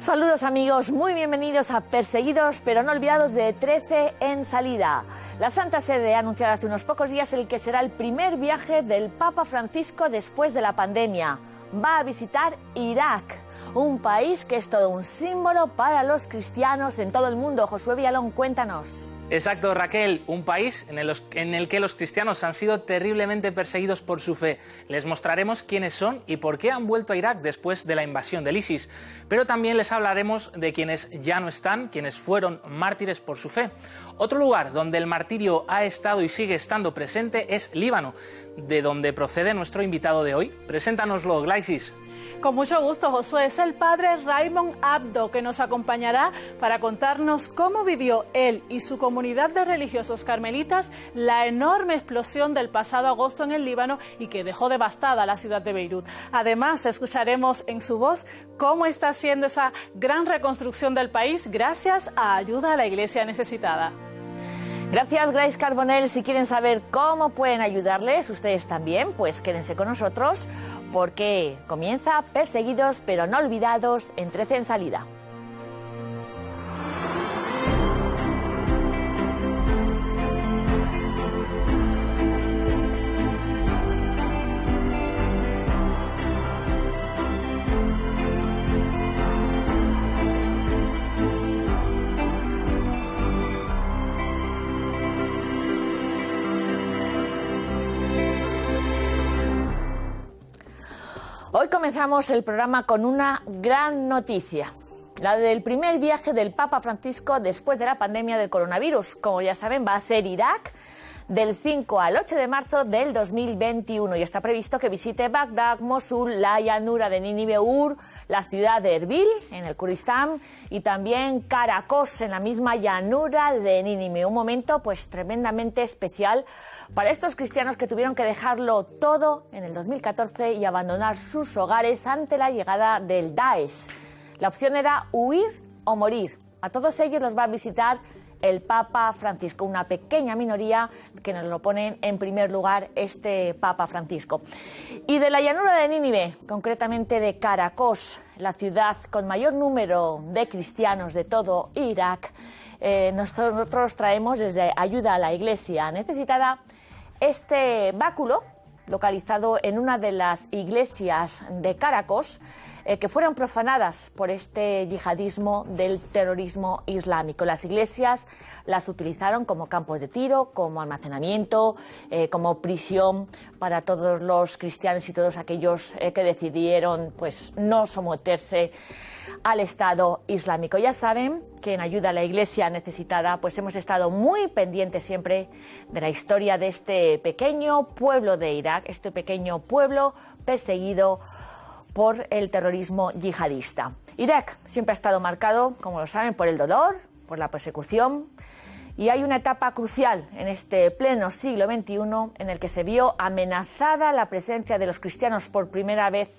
Saludos amigos, muy bienvenidos a Perseguidos pero no olvidados de 13 en salida. La Santa Sede ha anunciado hace unos pocos días el que será el primer viaje del Papa Francisco después de la pandemia. Va a visitar Irak, un país que es todo un símbolo para los cristianos en todo el mundo. Josué Villalón, cuéntanos. Exacto, Raquel, un país en el que los cristianos han sido terriblemente perseguidos por su fe. Les mostraremos quiénes son y por qué han vuelto a Irak después de la invasión del ISIS. Pero también les hablaremos de quienes ya no están, quienes fueron mártires por su fe. Otro lugar donde el martirio ha estado y sigue estando presente es Líbano, de donde procede nuestro invitado de hoy. Preséntanoslo, Glaisis. Con mucho gusto, Josué. Es el padre Raymond Abdo, que nos acompañará para contarnos cómo vivió él y su comunidad de religiosos carmelitas la enorme explosión del pasado agosto en el Líbano y que dejó devastada la ciudad de Beirut. Además, escucharemos en su voz cómo está haciendo esa gran reconstrucción del país gracias a ayuda a la iglesia necesitada. Gracias, Grace Carbonell. Si quieren saber cómo pueden ayudarles, ustedes también, pues quédense con nosotros, porque comienza Perseguidos pero no olvidados en 13 en salida. Hoy comenzamos el programa con una gran noticia, la del primer viaje del Papa Francisco después de la pandemia del coronavirus. Como ya saben, va a ser Irak del 5 al 8 de marzo del 2021 y está previsto que visite Bagdad, Mosul, la llanura de Nínive, Ur, la ciudad de Erbil en el Kurdistán y también Caracos en la misma llanura de Nínive. Un momento pues tremendamente especial para estos cristianos que tuvieron que dejarlo todo en el 2014 y abandonar sus hogares ante la llegada del Daesh. La opción era huir o morir. A todos ellos los va a visitar el Papa Francisco, una pequeña minoría que nos lo ponen en primer lugar este Papa Francisco. Y de la llanura de Nínive, concretamente de Caracos, la ciudad con mayor número de cristianos de todo Irak, nosotros traemos desde Ayuda a la Iglesia Necesitada este báculo localizado en una de las iglesias de Caracos, que fueron profanadas por este yihadismo del terrorismo islámico. Las iglesias las utilizaron como campos de tiro, como almacenamiento, como prisión para todos los cristianos y todos aquellos que decidieron pues no someterse al Estado Islámico. Ya saben que en Ayuda a la Iglesia Necesitada pues hemos estado muy pendientes siempre de la historia de este pequeño pueblo de Irak, este pequeño pueblo perseguido por el terrorismo yihadista. Irak siempre ha estado marcado, como lo saben, por el dolor, por la persecución, y hay una etapa crucial en este pleno siglo XXI en el que se vio amenazada la presencia de los cristianos por primera vez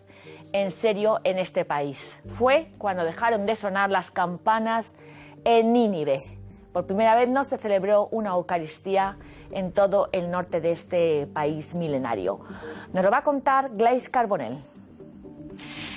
en serio en este país. Fue cuando dejaron de sonar las campanas en Nínive. Por primera vez no se celebró una Eucaristía en todo el norte de este país milenario. Nos lo va a contar Grace Carbonell.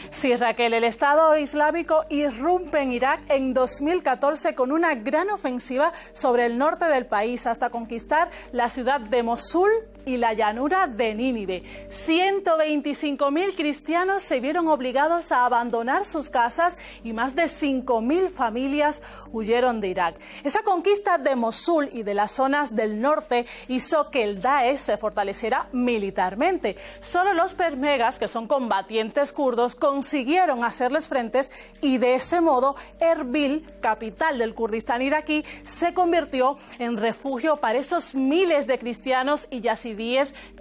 Sí, Raquel, el Estado Islámico irrumpe en Irak en 2014 con una gran ofensiva sobre el norte del país hasta conquistar la ciudad de Mosul y la llanura de Nínive. 125.000 cristianos se vieron obligados a abandonar sus casas y más de 5.000 familias huyeron de Irak. Esa conquista de Mosul y de las zonas del norte hizo que el Daesh se fortaleciera militarmente. Solo los peshmergas, que son combatientes kurdos, consiguieron hacerles frentes y de ese modo Erbil, capital del Kurdistán iraquí, se convirtió en refugio para esos miles de cristianos y yazidíes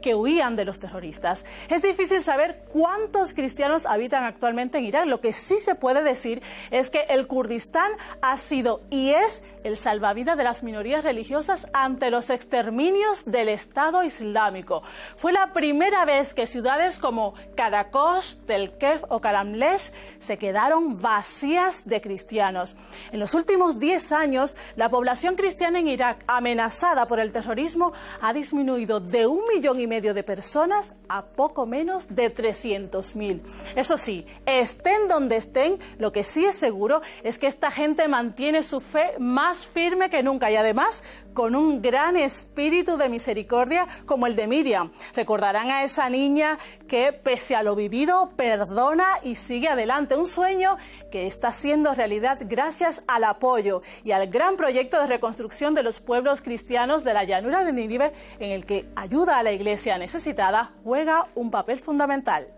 que huían de los terroristas. Es difícil saber cuántos cristianos habitan actualmente en Irak. Lo que sí se puede decir es que el Kurdistán ha sido y es el salvavidas de las minorías religiosas ante los exterminios del Estado Islámico. Fue la primera vez que ciudades como Caracos, Tel Kef o Karamlesh se quedaron vacías de cristianos. En los últimos 10 años, la población cristiana en Irak, amenazada por el terrorismo, ha disminuido de de 1,5 millones de personas a poco menos de 300.000. Eso sí, estén donde estén, lo que sí es seguro es que esta gente mantiene su fe más firme que nunca y además con un gran espíritu de misericordia como el de Miriam. Recordarán a esa niña que, pese a lo vivido, perdona y sigue adelante. Un sueño que está siendo realidad gracias al apoyo y al gran proyecto de reconstrucción de los pueblos cristianos de la llanura de Nínive, en el que ayuda a la iglesia necesitada juega un papel fundamental.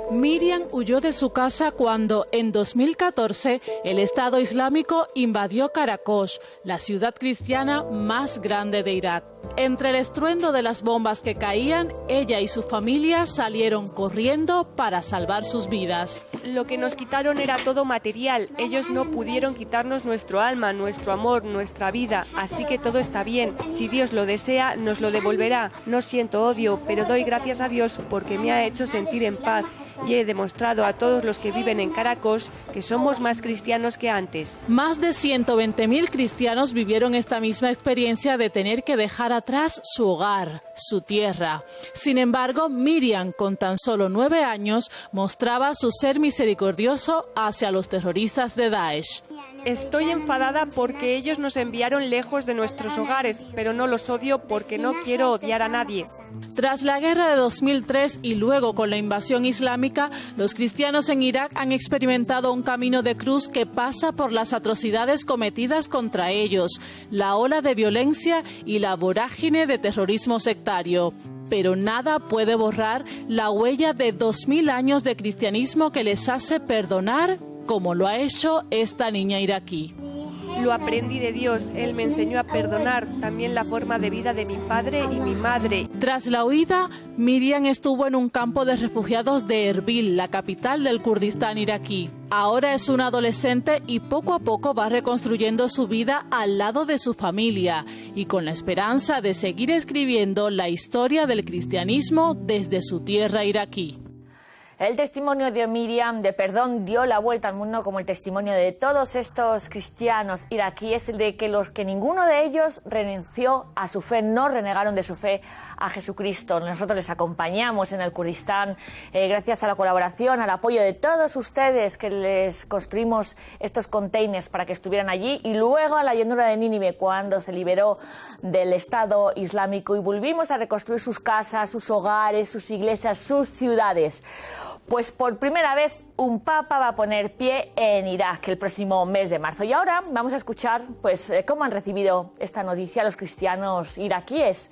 Miriam huyó de su casa cuando, en 2014, el Estado Islámico invadió Caracos, la ciudad cristiana más grande de Irak. Entre el estruendo de las bombas que caían, ella y su familia salieron corriendo para salvar sus vidas. Lo que nos quitaron era todo material. Ellos no pudieron quitarnos nuestro alma, nuestro amor, nuestra vida. Así que todo está bien. Si Dios lo desea, nos lo devolverá. No siento odio, pero doy gracias a Dios porque me ha hecho sentir en paz. Y he demostrado a todos los que viven en Caracos que somos más cristianos que antes. Más de 120.000 cristianos vivieron esta misma experiencia de tener que dejar atrás su hogar, su tierra. Sin embargo, Miriam, con tan solo 9 años, mostraba su ser misericordioso hacia los terroristas de Daesh. Estoy enfadada porque ellos nos enviaron lejos de nuestros hogares, pero no los odio porque no quiero odiar a nadie. Tras la guerra de 2003 y luego con la invasión islámica, los cristianos en Irak han experimentado un camino de cruz que pasa por las atrocidades cometidas contra ellos, la ola de violencia y la vorágine de terrorismo sectario. Pero nada puede borrar la huella de 2000 años de cristianismo que les hace perdonar, como lo ha hecho esta niña iraquí. Lo aprendí de Dios, Él me enseñó a perdonar, también la forma de vida de mi padre y mi madre. Tras la huida, Miriam estuvo en un campo de refugiados de Erbil, la capital del Kurdistán iraquí. Ahora es una adolescente y poco a poco va reconstruyendo su vida al lado de su familia y con la esperanza de seguir escribiendo la historia del cristianismo desde su tierra iraquí. El testimonio de Miriam de perdón dio la vuelta al mundo, como el testimonio de todos estos cristianos iraquíes, de que ninguno de ellos renunció a su fe, no renegaron de su fe a Jesucristo. Nosotros les acompañamos en el Kurdistán gracias a la colaboración, al apoyo de todos ustedes, que les construimos estos containers para que estuvieran allí, y luego a la llanura de Nínive, cuando se liberó del Estado Islámico y volvimos a reconstruir sus casas, sus hogares, sus iglesias, sus ciudades. Pues por primera vez un papa va a poner pie en Irak el próximo mes de marzo. Y ahora vamos a escuchar cómo han recibido esta noticia los cristianos iraquíes.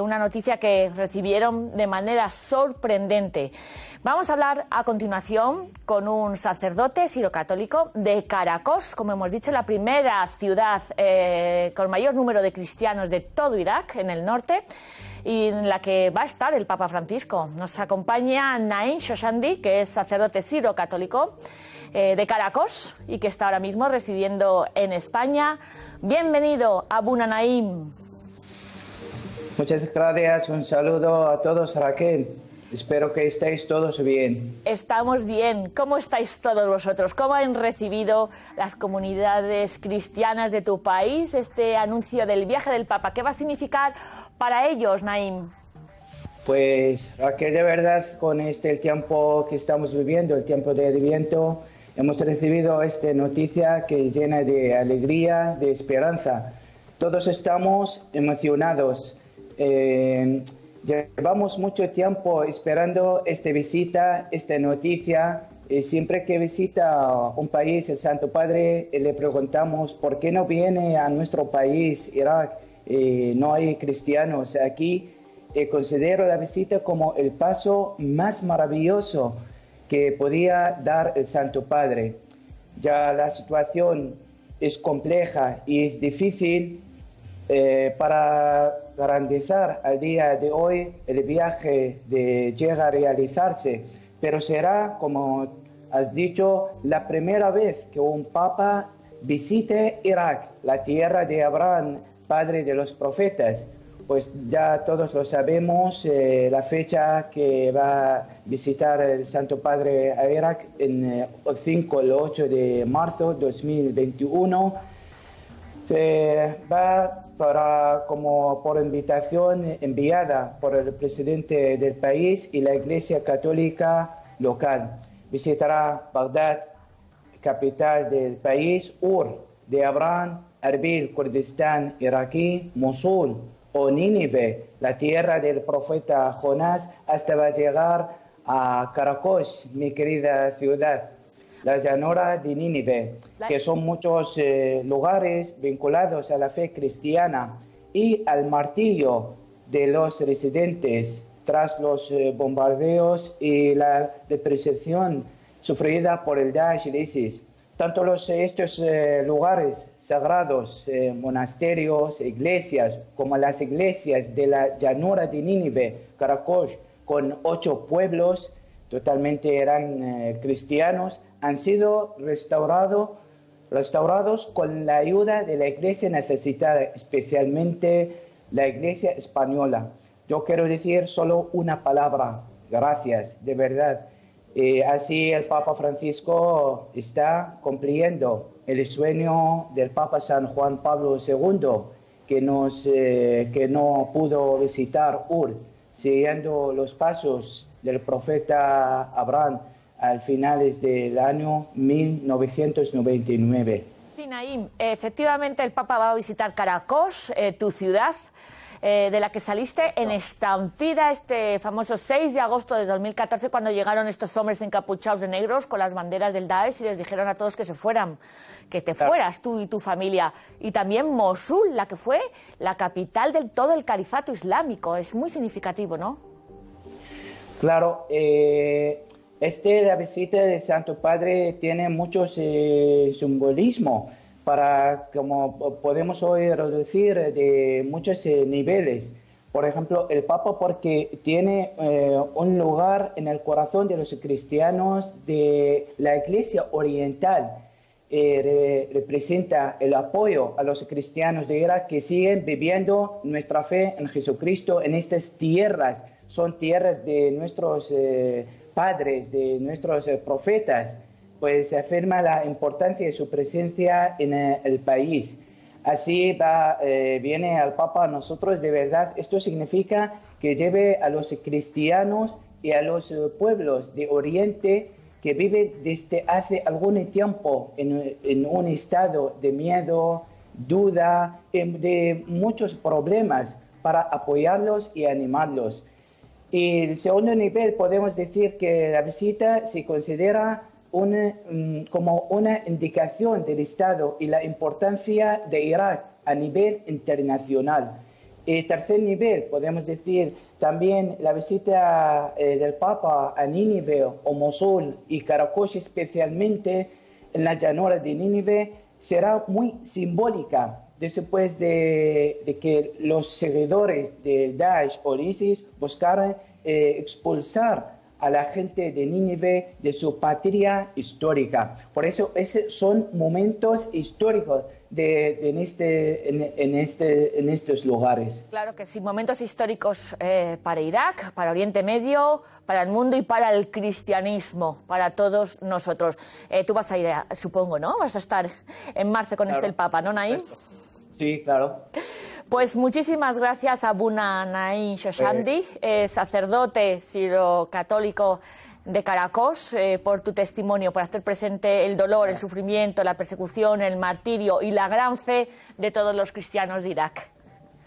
Una noticia que recibieron de manera sorprendente. Vamos a hablar a continuación con un sacerdote sirocatólico de Caracos, como hemos dicho, la primera ciudad con mayor número de cristianos de todo Irak, en el norte, y en la que va a estar el Papa Francisco. Nos acompaña Naim Shoshandi, que es sacerdote sirocatólico de Caracos y que está ahora mismo residiendo en España. Bienvenido, Abuna Naim. Muchas gracias, un saludo a todos, Raquel. Espero que estéis todos bien. Estamos bien. ¿Cómo estáis todos vosotros? ¿Cómo han recibido las comunidades cristianas de tu país este anuncio del viaje del Papa? ¿Qué va a significar para ellos, Naim? Pues, Raquel, de verdad, con el tiempo que estamos viviendo, el tiempo de Adviento, hemos recibido esta noticia que es llena de alegría, de esperanza. Todos estamos emocionados. Llevamos mucho tiempo esperando esta visita, esta noticia. Siempre que visita un país el Santo Padre, le preguntamos por qué no viene a nuestro país, Irak. No hay cristianos aquí. Considero la visita como el paso más maravilloso que podía dar el Santo Padre. Ya la situación es compleja y es difícil. Para garantizar al día de hoy el viaje llega a realizarse, pero será, como has dicho, la primera vez que un papa visite Irak, la tierra de Abraham, padre de los profetas. Pues ya todos lo sabemos, la fecha que va a visitar el Santo Padre a Irak, en el 5 o el 8 de marzo de 2021. Va como por invitación enviada por el presidente del país y la Iglesia Católica local. Visitará Bagdad, capital del país, Ur de Abraham, Erbil, Kurdistán iraquí, Mosul o Nínive, la tierra del profeta Jonás, hasta va a llegar a Caracos, mi querida ciudad, la llanura de Nínive, que son muchos lugares vinculados a la fe cristiana y al martirio de los residentes tras los bombardeos y la depreciación sufrida por el Daesh y el ISIS. Tanto estos lugares sagrados, monasterios, iglesias, como las iglesias de la llanura de Nínive, Caracos, con 8 pueblos, totalmente eran cristianos, han sido restaurados con la ayuda de la iglesia necesitada, especialmente la iglesia española. Yo quiero decir solo una palabra, gracias, de verdad. Así el Papa Francisco está cumpliendo el sueño del Papa San Juan Pablo II, que no pudo visitar Ur, siguiendo los pasos del profeta Abraham al finales del año 1999. Sí, Naim, efectivamente el Papa va a visitar Caracos, tu ciudad, de la que saliste en estampida este famoso 6 de agosto de 2014, cuando llegaron estos hombres encapuchados de negros con las banderas del Daesh y les dijeron a todos que se fueran, que te fueras tú y tu familia. Y también Mosul, la que fue la capital de todo el califato islámico. Es muy significativo, ¿no? Claro, la visita del Santo Padre tiene mucho simbolismo, como podemos hoy reducir de muchos niveles. Por ejemplo, el Papa, porque tiene un lugar en el corazón de los cristianos de la Iglesia Oriental, representa el apoyo a los cristianos de Irak que siguen viviendo nuestra fe en Jesucristo en estas tierras. Son tierras de nuestros padres, de nuestros profetas. Pues se afirma la importancia de su presencia en el país. Así viene al Papa a nosotros, de verdad. Esto significa que lleve a los cristianos y a los pueblos de Oriente que viven desde hace algún tiempo en un estado de miedo, duda, de muchos problemas, para apoyarlos y animarlos. Y el segundo nivel, podemos decir que la visita se considera como una indicación del Estado y la importancia de Irak a nivel internacional. Y tercer nivel, podemos decir también la visita del Papa a Nínive o Mosul y Caracos, especialmente en la llanura de Nínive, será muy simbólica después de que los seguidores del Daesh o ISIS buscaran expulsar a la gente de Nínive de su patria histórica. Por eso esos son momentos históricos en estos lugares. Claro que sí, momentos históricos para Irak, para Oriente Medio, para el mundo y para el cristianismo, para todos nosotros. Tú vas a ir, supongo, ¿no? Vas a estar en marzo con el Papa, ¿no, Naim? Sí, claro. Pues muchísimas gracias a Abuna Naim Shoshandi, sacerdote siro-católico de Caracos, por tu testimonio, por hacer presente el dolor, el sufrimiento, la persecución, el martirio y la gran fe de todos los cristianos de Irak.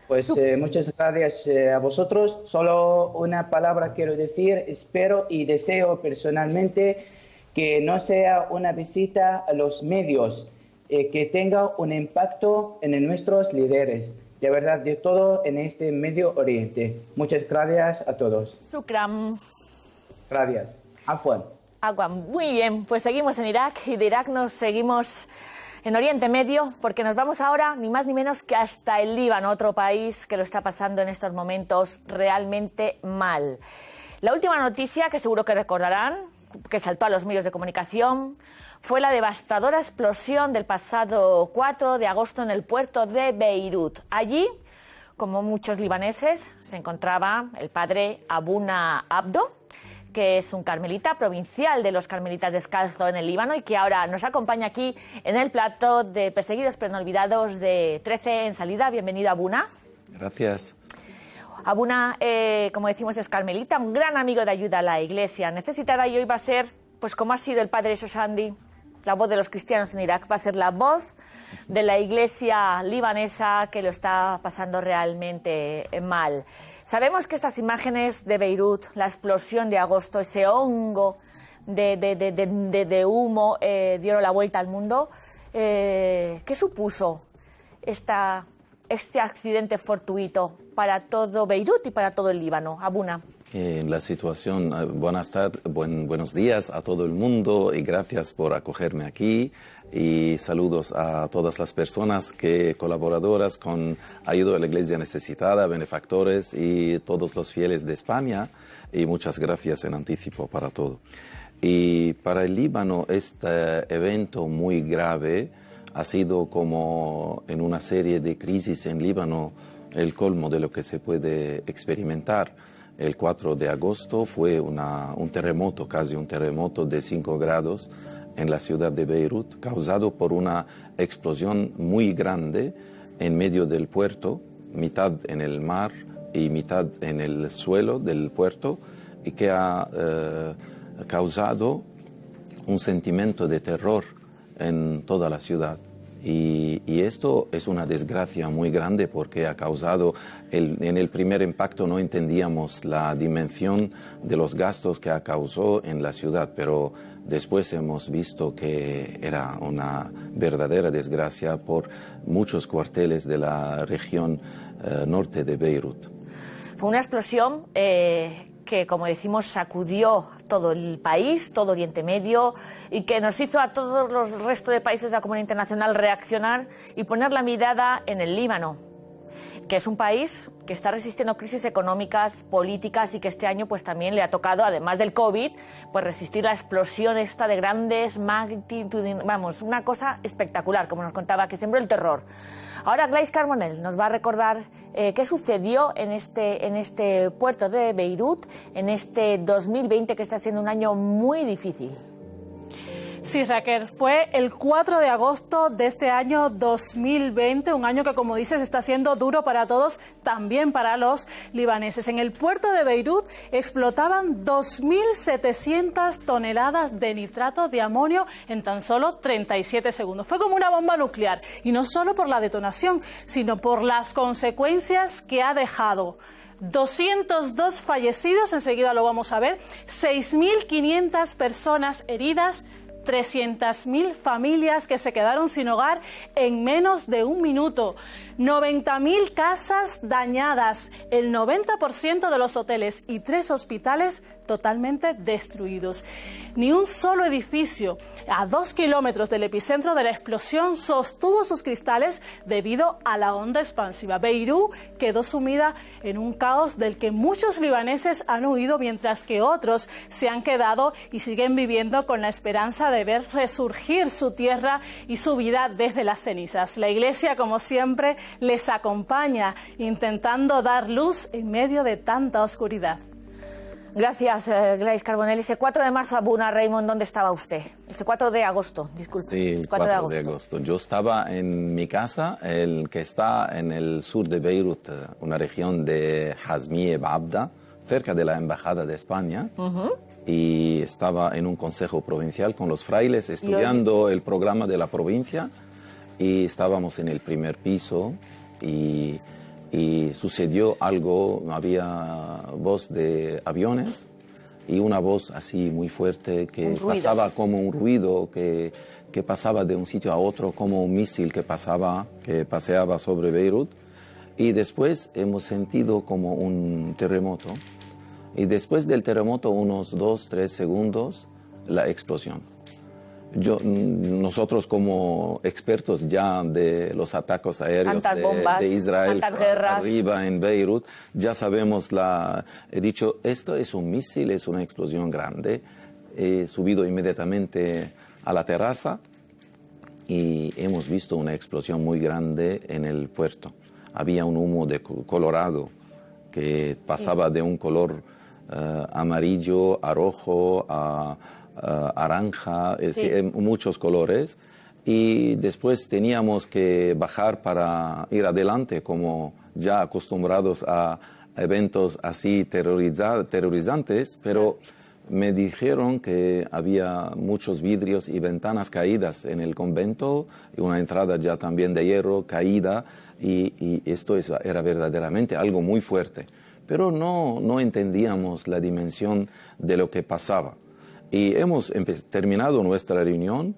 Pues muchas gracias a vosotros. Solo una palabra quiero decir. Espero y deseo personalmente que no sea una visita a los medios, que tenga un impacto en nuestros líderes. De verdad, de todo en este Medio Oriente. Muchas gracias a todos. Shukran. Gracias. Afwan. Afwan. Muy bien, pues seguimos en Irak y de Irak nos seguimos en Oriente Medio, porque nos vamos ahora ni más ni menos que hasta el Líbano, otro país que lo está pasando en estos momentos realmente mal. La última noticia, que seguro que recordarán, que saltó a los medios de comunicación, fue la devastadora explosión del pasado 4 de agosto en el puerto de Beirut. Allí, como muchos libaneses, se encontraba el padre Abuna Abdo, que es un carmelita provincial de los carmelitas descalzos en el Líbano y que ahora nos acompaña aquí en el plato de Perseguidos pero no olvidados de 13 en salida. Bienvenido, Abuna. Gracias. Abuna, como decimos, es carmelita, un gran amigo de ayuda a la Iglesia necesitada, y hoy va a ser, pues como ha sido el padre Shoshandi, la voz de los cristianos en Irak, va a ser la voz de la Iglesia libanesa que lo está pasando realmente mal. Sabemos que estas imágenes de Beirut, la explosión de agosto, ese hongo de humo, dieron la vuelta al mundo. ¿Qué supuso este accidente fortuito para todo Beirut y para todo el Líbano? Abuna. La situación, buenos días a todo el mundo y gracias por acogerme aquí, y saludos a todas las personas colaboradoras con Ayuda a la Iglesia Necesitada, benefactores y todos los fieles de España, y muchas gracias en anticipo para todo. Y para el Líbano este evento muy grave ha sido, como en una serie de crisis en Líbano, el colmo de lo que se puede experimentar. El 4 de agosto fue un terremoto, casi un terremoto de 5 grados en la ciudad de Beirut, causado por una explosión muy grande en medio del puerto, mitad en el mar y mitad en el suelo del puerto, y que ha causado un sentimiento de terror en toda la ciudad. Y esto es una desgracia muy grande porque ha causado, en el primer impacto no entendíamos la dimensión de los gastos que ha causado en la ciudad, pero después hemos visto que era una verdadera desgracia por muchos cuarteles de la región norte de Beirut. Fue una explosión que, como decimos, sacudió todo el país, todo Oriente Medio, y que nos hizo a todos los restos de países de la comunidad internacional reaccionar y poner la mirada en el Líbano, que es un país que está resistiendo crisis económicas, políticas, y que este año pues también le ha tocado, además del COVID, pues resistir la explosión esta de grandes magnitudes, vamos, una cosa espectacular, como nos contaba, que sembró el terror. Ahora Gladys Carbonell nos va a recordar qué sucedió en este puerto de Beirut en este 2020, que está siendo un año muy difícil. Sí, Raquel, fue el 4 de agosto de este año 2020, un año que, como dices, está siendo duro para todos, también para los libaneses. En el puerto de Beirut explotaban 2.700 toneladas de nitrato de amonio en tan solo 37 segundos. Fue como una bomba nuclear, y no solo por la detonación, sino por las consecuencias que ha dejado. 202 fallecidos, enseguida lo vamos a ver, 6.500 personas heridas, 300.000 familias que se quedaron sin hogar en menos de un minuto, 90.000 casas dañadas, el 90% de los hoteles y 3 hospitales totalmente destruidos. Ni un solo edificio a 2 kilómetros del epicentro de la explosión sostuvo sus cristales debido a la onda expansiva. Beirut quedó sumida en un caos del que muchos libaneses han huido, mientras que otros se han quedado y siguen viviendo con la esperanza de ver resurgir su tierra y su vida desde las cenizas. La Iglesia, como siempre, les acompaña, intentando dar luz en medio de tanta oscuridad. Gracias, Gladys Carbonell. Ese 4 de marzo, Abuna, Raymond, ¿dónde estaba usted? Ese 4 de agosto, disculpe. Sí, el 4 de agosto. Yo estaba en mi casa, que está en el sur de Beirut, una región de Hazmie Babda, cerca de la Embajada de España. Y estaba en un consejo provincial con los frailes estudiando el programa de la provincia, y estábamos en el primer piso y sucedió algo. Había voz de aviones y una voz así muy fuerte que pasaba como un ruido que pasaba de un sitio a otro, como un misil que paseaba sobre Beirut, y después hemos sentido como un terremoto. Y después del terremoto, unos 2-3 segundos, la explosión. Nosotros, como expertos ya de los ataques aéreos de Israel arriba en Beirut, ya sabemos he dicho, esto es un misil, es una explosión grande. He subido inmediatamente a la terraza y hemos visto una explosión muy grande en el puerto. Había un humo colorado que pasaba de un color amarillo, a rojo, a naranja, muchos colores. Y después teníamos que bajar para ir adelante, como ya acostumbrados a eventos así terrorizantes, pero me dijeron que había muchos vidrios y ventanas caídas en el convento, y una entrada ya también de hierro caída, y esto era verdaderamente algo muy fuerte. Pero no entendíamos la dimensión de lo que pasaba. Y hemos terminado nuestra reunión,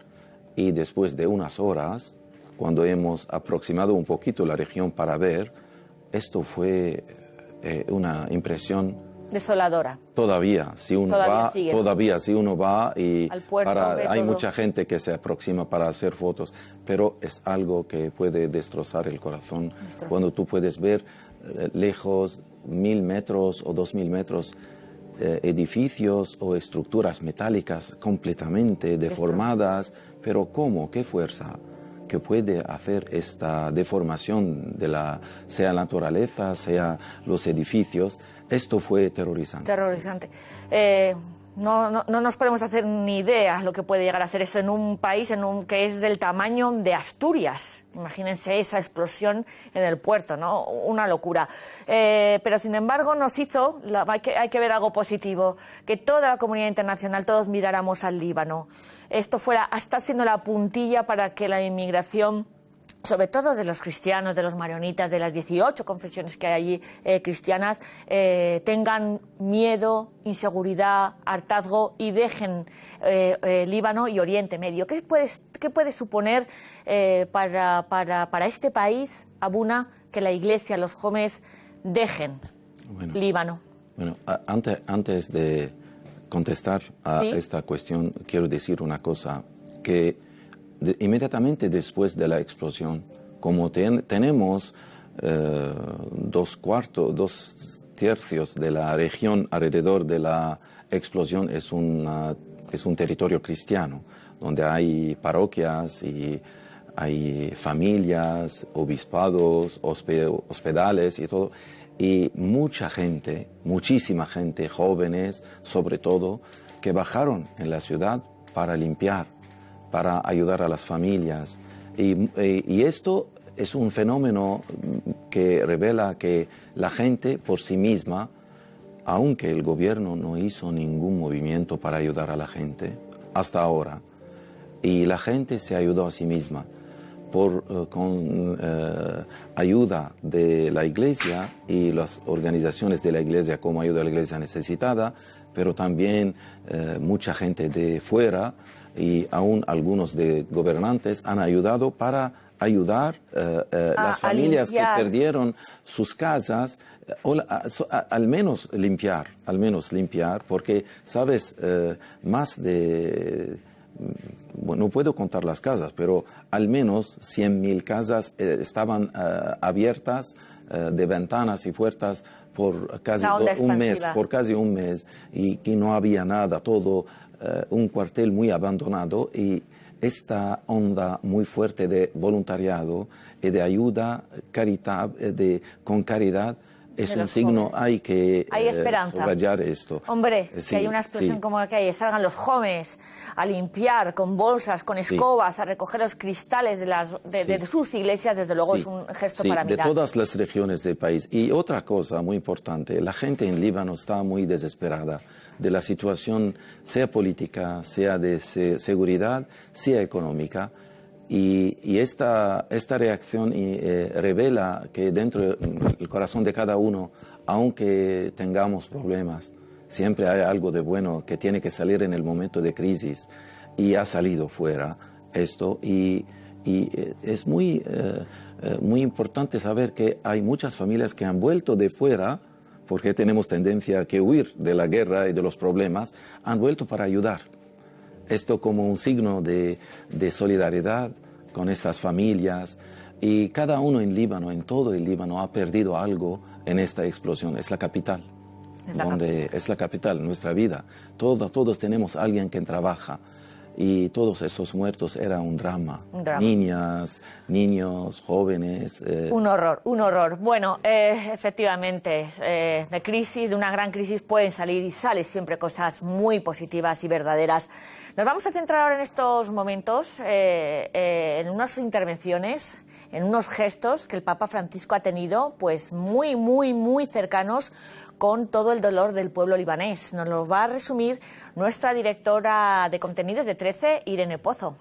y después de unas horas, cuando hemos aproximado un poquito la región para ver, esto fue una impresión desoladora. Todavía, si uno va y hay mucha gente que se aproxima para hacer fotos, pero es algo que puede destrozar el corazón. Cuando tú puedes ver lejos 1000 metros o 2000 metros edificios o estructuras metálicas completamente deformadas, pero ¿cómo? ¿Qué fuerza que puede hacer esta deformación de sea la naturaleza, sea los edificios? Esto fue terrorizante. Terrorizante. No nos podemos hacer ni idea lo que puede llegar a hacer eso en un país que es del tamaño de Asturias. Imagínense esa explosión en el puerto, ¿no? Una locura. Pero sin embargo hay que ver algo positivo, que toda la comunidad internacional, todos miráramos al Líbano. Esto está siendo la puntilla para que la inmigración, sobre todo de los cristianos, de los maronitas, de las 18 confesiones que hay allí cristianas, tengan miedo, inseguridad, hartazgo y dejen Líbano y Oriente Medio. ¿Qué puede suponer para este país, Abuna, que la Iglesia, los jóvenes dejen Líbano? Bueno, antes de contestar a esta cuestión, quiero decir una cosa, que inmediatamente después de la explosión, como tenemos 2 tercios de la región alrededor de la explosión es un territorio cristiano, donde hay parroquias y hay familias, obispados, hospedales y todo. Y muchísima gente, jóvenes sobre todo, que bajaron en la ciudad para limpiar, para ayudar a las familias. Y esto es un fenómeno que revela que la gente por sí misma, aunque el gobierno no hizo ningún movimiento para ayudar a la gente hasta ahora, y la gente se ayudó a sí misma con ayuda de la Iglesia y las organizaciones de la Iglesia, como ayuda a la Iglesia necesitada, pero también mucha gente de fuera y aún algunos de gobernantes han ayudado para ayudar las familias que perdieron sus casas, al menos limpiar, porque, sabes, más de... Bueno, no puedo contar las casas, pero al menos 100.000 casas estaban abiertas de ventanas y puertas por casi un mes, y que no había nada, todo un cuartel muy abandonado, y esta onda muy fuerte de voluntariado y de ayuda con caridad es un signo, hay que subrayar esto. Hombre, que hay una explosión como la que hay, salgan los jóvenes a limpiar con bolsas, con escobas, a recoger los cristales de sus iglesias, desde luego es un gesto para mirar. De todas las regiones del país. Y otra cosa muy importante, la gente en Líbano está muy desesperada de la situación, sea política, sea de seguridad, sea económica. Y esta reacción revela que dentro del corazón de cada uno, aunque tengamos problemas, siempre hay algo de bueno que tiene que salir en el momento de crisis, y ha salido fuera esto. Y es muy importante saber que hay muchas familias que han vuelto de fuera, porque tenemos tendencia a que huir de la guerra y de los problemas, han vuelto para ayudar. Esto como un signo de solidaridad con esas familias. Y cada uno en Líbano, en todo el Líbano, ha perdido algo en esta explosión. Es la capital. Es la capital, nuestra vida. Todos tenemos alguien que trabaja. y todos esos muertos era un drama. Un drama. Niñas, niños, jóvenes. Un horror, un horror. Bueno, efectivamente, de crisis, de una gran crisis pueden salir y salen siempre cosas muy positivas y verdaderas. Nos vamos a centrar ahora en estos momentos en unas intervenciones, en unos gestos que el Papa Francisco ha tenido, pues muy cercanos con todo el dolor del pueblo libanés. Nos lo va a resumir nuestra directora de contenidos de 13, Irene Pozo.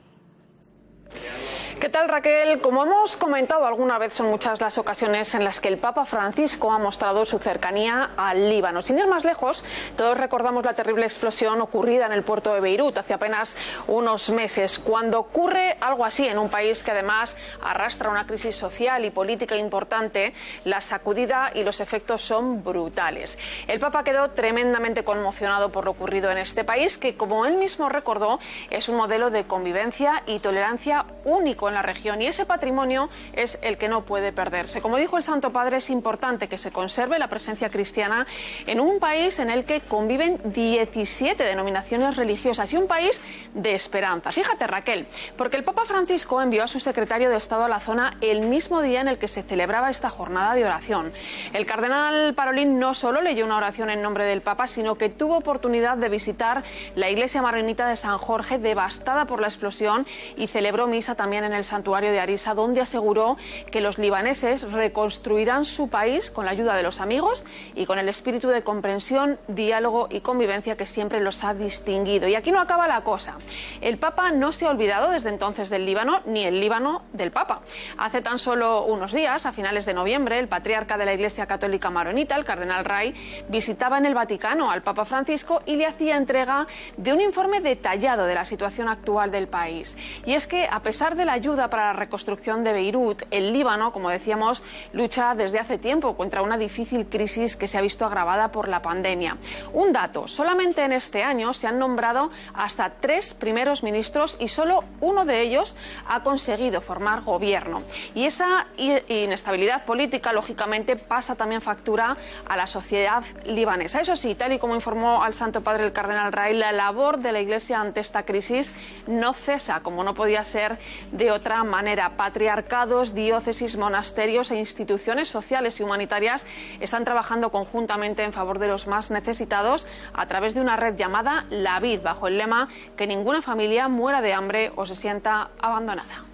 ¿Qué tal, Raquel? Como hemos comentado alguna vez, son muchas las ocasiones en las que el Papa Francisco ha mostrado su cercanía al Líbano. Sin ir más lejos, todos recordamos la terrible explosión ocurrida en el puerto de Beirut hace apenas unos meses. Cuando ocurre algo así en un país que además arrastra una crisis social y política importante, la sacudida y los efectos son brutales. El Papa quedó tremendamente conmocionado por lo ocurrido en este país, que, como él mismo recordó, es un modelo de convivencia y tolerancia único en la región, y ese patrimonio es el que no puede perderse. Como dijo el Santo Padre, es importante que se conserve la presencia cristiana en un país en el que conviven 17 denominaciones religiosas y un país de esperanza. Fíjate, Raquel, porque el Papa Francisco envió a su secretario de Estado a la zona el mismo día en el que se celebraba esta jornada de oración. El cardenal Parolin no solo leyó una oración en nombre del Papa, sino que tuvo oportunidad de visitar la iglesia maronita de San Jorge, devastada por la explosión, y celebró misa también en el santuario de Arisa, donde aseguró que los libaneses reconstruirán su país con la ayuda de los amigos y con el espíritu de comprensión, diálogo y convivencia que siempre los ha distinguido. Y aquí no acaba la cosa. El Papa no se ha olvidado desde entonces del Líbano, ni el Líbano del Papa. Hace tan solo unos días, a finales de noviembre, el patriarca de la Iglesia Católica Maronita, el cardenal Ray, visitaba en el Vaticano al Papa Francisco y le hacía entrega de un informe detallado de la situación actual del país. Y es que, a pesar de la ayuda para la reconstrucción de Beirut, el Líbano, como decíamos, lucha desde hace tiempo contra una difícil crisis que se ha visto agravada por la pandemia. Un dato: solamente en este año se han nombrado hasta 3 primeros ministros y solo uno de ellos ha conseguido formar gobierno. Y esa inestabilidad política, lógicamente, pasa también factura a la sociedad libanesa. Eso sí, tal y como informó al Santo Padre el cardenal Ray, la labor de la Iglesia ante esta crisis no cesa, como no podía ser de otra manera. Patriarcados, diócesis, monasterios e instituciones sociales y humanitarias están trabajando conjuntamente en favor de los más necesitados a través de una red llamada La Vid, bajo el lema que ninguna familia muera de hambre o se sienta abandonada.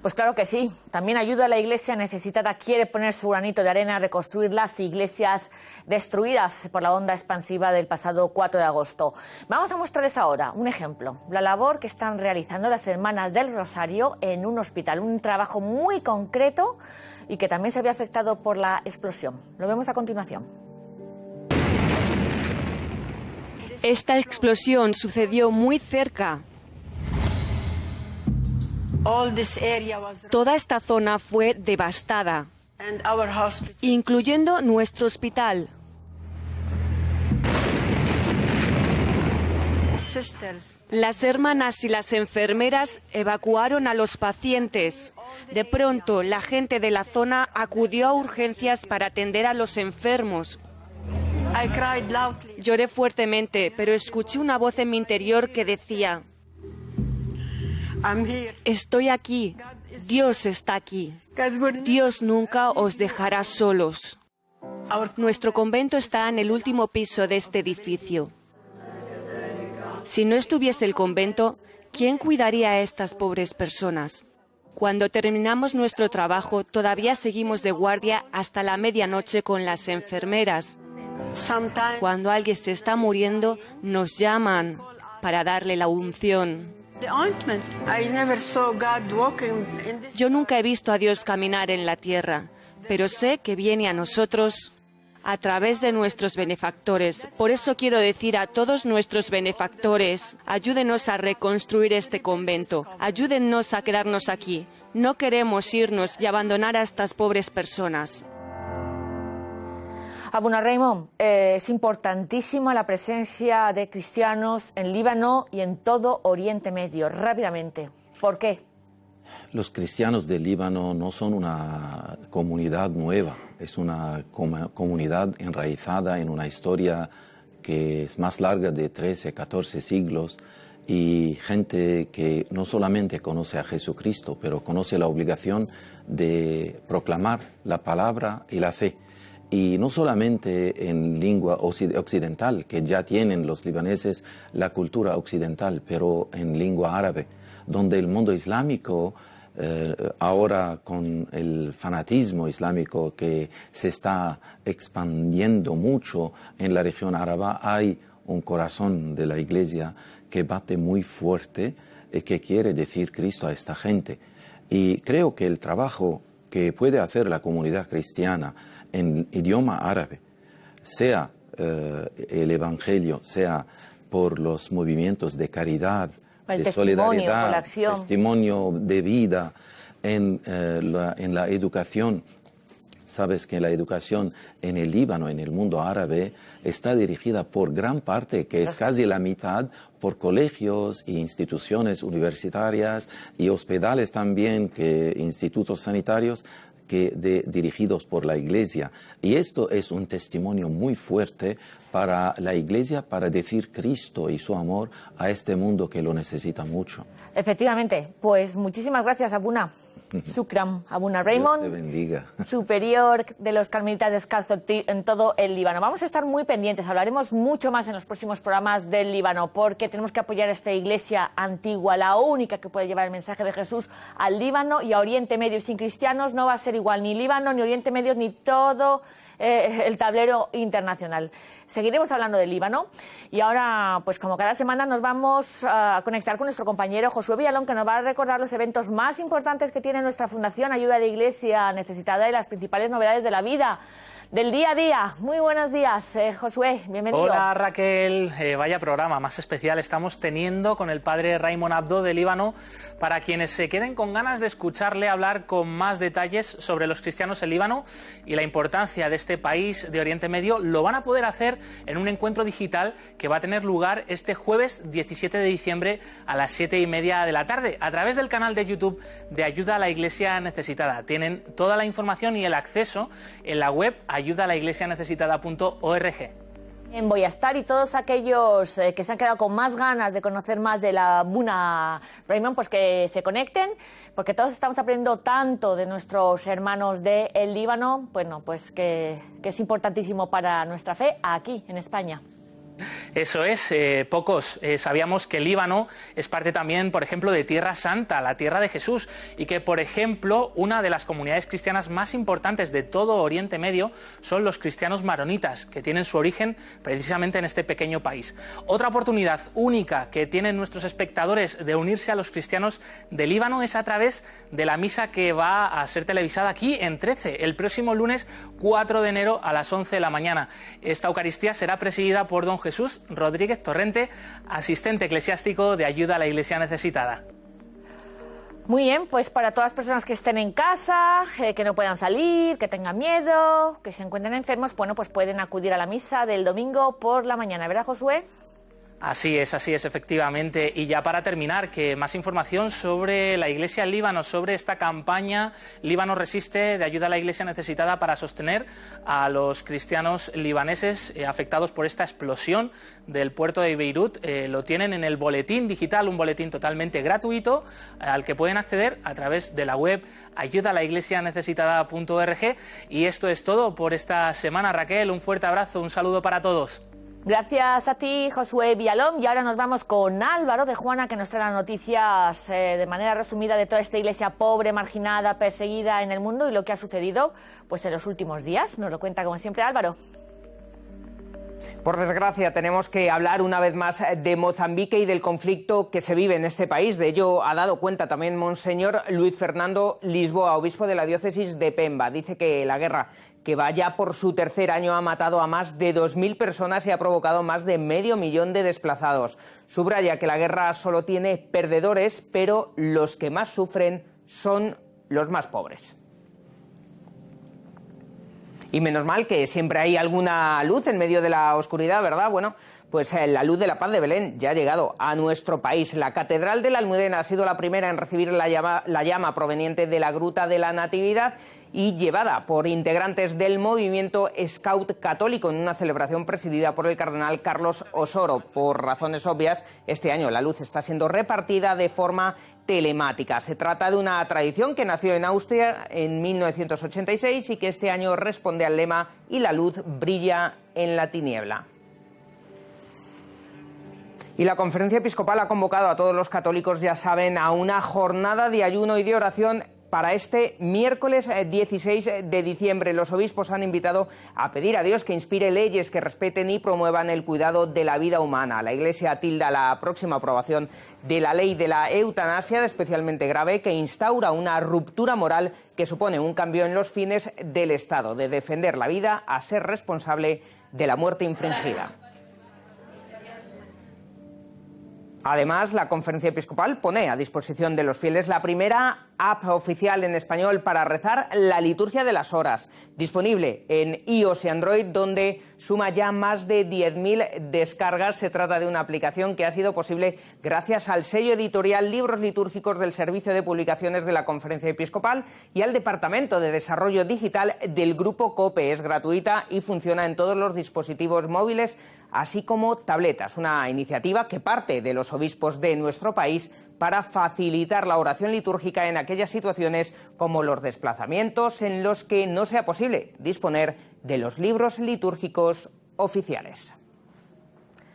Pues claro que sí. También ayuda a la iglesia necesitada. Quiere poner su granito de arena a reconstruir las iglesias destruidas por la onda expansiva del pasado 4 de agosto. Vamos a mostrarles ahora un ejemplo. La labor que están realizando las Hermanas del Rosario en un hospital. Un trabajo muy concreto y que también se había afectado por la explosión. Lo vemos a continuación. Esta explosión sucedió muy cerca. Toda esta zona fue devastada, incluyendo nuestro hospital. Las hermanas y las enfermeras evacuaron a los pacientes. De pronto, la gente de la zona acudió a urgencias para atender a los enfermos. Lloré fuertemente, pero escuché una voz en mi interior que decía: estoy aquí, Dios está aquí, Dios nunca os dejará solos. Nuestro convento está en el último piso de este edificio. Si no estuviese el convento, ¿quién cuidaría a estas pobres personas? Cuando terminamos nuestro trabajo, todavía seguimos de guardia hasta la medianoche con las enfermeras. Cuando alguien se está muriendo, nos llaman para darle la unción. Yo nunca he visto a Dios caminar en la tierra, pero sé que viene a nosotros a través de nuestros benefactores. Por eso quiero decir a todos nuestros benefactores: ayúdenos a reconstruir este convento, ayúdennos a quedarnos aquí. No queremos irnos y abandonar a estas pobres personas. Abuna Raymond, es importantísima la presencia de cristianos en Líbano y en todo Oriente Medio. Rápidamente, ¿por qué? Los cristianos del Líbano no son una comunidad nueva, es una comunidad enraizada en una historia que es más larga de 13, 14 siglos y gente que no solamente conoce a Jesucristo, pero conoce la obligación de proclamar la palabra y la fe. Y no solamente en lengua occidental, que ya tienen los libaneses la cultura occidental, pero en lengua árabe, donde el mundo islámico, ahora con el fanatismo islámico que se está expandiendo mucho en la región árabe, hay un corazón de la Iglesia que bate muy fuerte y que quiere decir Cristo a esta gente. Y creo que el trabajo que puede hacer la comunidad cristiana en idioma árabe, sea el Evangelio, sea por los movimientos de caridad, de solidaridad, testimonio de vida, en la educación. Sabes que la educación en el Líbano, en el mundo árabe, está dirigida por gran parte, que es casi la mitad, por colegios e instituciones universitarias y hospitales también, institutos sanitarios, dirigidos por la Iglesia. Y esto es un testimonio muy fuerte para la Iglesia, para decir Cristo y su amor a este mundo que lo necesita mucho. Efectivamente, pues muchísimas gracias, Abuna. Shukran, Abuna Raymond, Dios te bendiga. Superior de los Carmelitas Descalzos en todo el Líbano. Vamos a estar muy pendientes, hablaremos mucho más en los próximos programas del Líbano, porque tenemos que apoyar a esta iglesia antigua, la única que puede llevar el mensaje de Jesús al Líbano y a Oriente Medio. Sin cristianos no va a ser igual ni Líbano, ni Oriente Medio, ni todo el tablero internacional. Seguiremos hablando del Líbano y ahora, pues como cada semana, nos vamos a conectar con nuestro compañero Josué Villalón, que nos va a recordar los eventos más importantes que tiene nuestra Fundación Ayuda a la Iglesia Necesitada y las principales novedades de la vida, del día a día. Muy buenos días, Josué, bienvenido. Hola Raquel, vaya programa más especial estamos teniendo con el padre Raymond Abdo de Líbano, para quienes se queden con ganas de escucharle hablar con más detalles sobre los cristianos en Líbano y la importancia de este país de Oriente Medio. Lo van a poder hacer en un encuentro digital que va a tener lugar este jueves 17 de diciembre a las 7:30 de la tarde a través del canal de YouTube de Ayuda a la Iglesia Necesitada. Tienen toda la información y el acceso en la web ayudalaiglesianecesitada.org. Voy a estar, y todos aquellos que se han quedado con más ganas de conocer más de la Abuna Raymond, pues que se conecten, porque todos estamos aprendiendo tanto de nuestros hermanos del Líbano, bueno, pues que es importantísimo para nuestra fe aquí en España. Eso es, pocos sabíamos que el Líbano es parte también, por ejemplo, de Tierra Santa, la tierra de Jesús, y que, por ejemplo, una de las comunidades cristianas más importantes de todo Oriente Medio son los cristianos maronitas, que tienen su origen precisamente en este pequeño país. Otra oportunidad única que tienen nuestros espectadores de unirse a los cristianos de Líbano es a través de la misa que va a ser televisada aquí en 13, el próximo lunes 4 de enero a las 11 de la mañana. Esta Eucaristía será presidida por don Jesús Rodríguez Torrente, asistente eclesiástico de Ayuda a la Iglesia Necesitada. Muy bien, pues para todas las personas que estén en casa, que no puedan salir, que tengan miedo, que se encuentren enfermos, bueno, pues pueden acudir a la misa del domingo por la mañana, ¿verdad, Josué? Así es, efectivamente. Y ya para terminar, que más información sobre la Iglesia en Líbano, sobre esta campaña Líbano Resiste de Ayuda a la Iglesia Necesitada para sostener a los cristianos libaneses afectados por esta explosión del puerto de Beirut. Lo tienen en el boletín digital, un boletín totalmente gratuito al que pueden acceder a través de la web ayudalaiglesianecesitada.org. Y esto es todo por esta semana, Raquel. Un fuerte abrazo, un saludo para todos. Gracias a ti, Josué Villalón. Y ahora nos vamos con Álvaro de Juana, que nos trae las noticias de manera resumida de toda esta iglesia pobre, marginada, perseguida en el mundo y lo que ha sucedido pues en los últimos días. Nos lo cuenta como siempre Álvaro. Por desgracia, tenemos que hablar una vez más de Mozambique y del conflicto que se vive en este país. De ello ha dado cuenta también Monseñor Luis Fernando Lisboa, obispo de la diócesis de Pemba. Dice que la guerra, que va ya por su tercer año, ha matado a más de 2.000 personas y ha provocado más de 500.000 de desplazados. Subraya que la guerra solo tiene perdedores, pero los que más sufren son los más pobres. Y menos mal que siempre hay alguna luz en medio de la oscuridad, ¿verdad? Bueno, Pues la luz de la paz de Belén ya ha llegado a nuestro país. La Catedral de la Almudena ha sido la primera en recibir la llama proveniente de la Gruta de la Natividad y llevada por integrantes del movimiento Scout católico en una celebración presidida por el cardenal Carlos Osoro. Por razones obvias, este año la luz está siendo repartida de forma telemática. Se trata de una tradición que nació en Austria en 1986 y que este año responde al lema "Y la luz brilla en la tiniebla". Y la Conferencia Episcopal ha convocado a todos los católicos, ya saben, a una jornada de ayuno y de oración para este miércoles 16 de diciembre. Los obispos han invitado a pedir a Dios que inspire leyes que respeten y promuevan el cuidado de la vida humana. La Iglesia tilda la próxima aprobación de la ley de la eutanasia de especialmente grave, que instaura una ruptura moral que supone un cambio en los fines del Estado, de defender la vida a ser responsable de la muerte infringida. Además, la Conferencia Episcopal pone a disposición de los fieles la primera app oficial en español para rezar la liturgia de las horas, disponible en iOS y Android, donde suma ya más de 10.000 descargas. Se trata de una aplicación que ha sido posible gracias al sello editorial Libros Litúrgicos del Servicio de Publicaciones de la Conferencia Episcopal y al Departamento de Desarrollo Digital del Grupo COPE. Es gratuita y funciona en todos los dispositivos móviles, así como tabletas, una iniciativa que parte de los obispos de nuestro país para facilitar la oración litúrgica en aquellas situaciones como los desplazamientos en los que no sea posible disponer de los libros litúrgicos oficiales.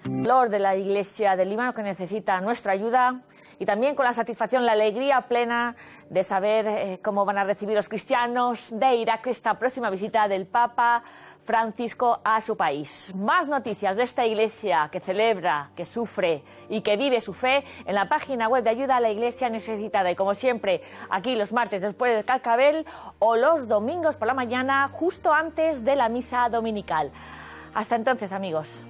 Lord de la Iglesia del Líbano, que necesita nuestra ayuda, y también con la satisfacción, la alegría plena de saber cómo van a recibir los cristianos de Irak esta próxima visita del Papa Francisco a su país. Más noticias de esta Iglesia que celebra, que sufre y que vive su fe en la página web de Ayuda a la Iglesia Necesitada. Y como siempre, aquí los martes después del Cascabel o los domingos por la mañana, justo antes de la misa dominical. Hasta entonces, amigos.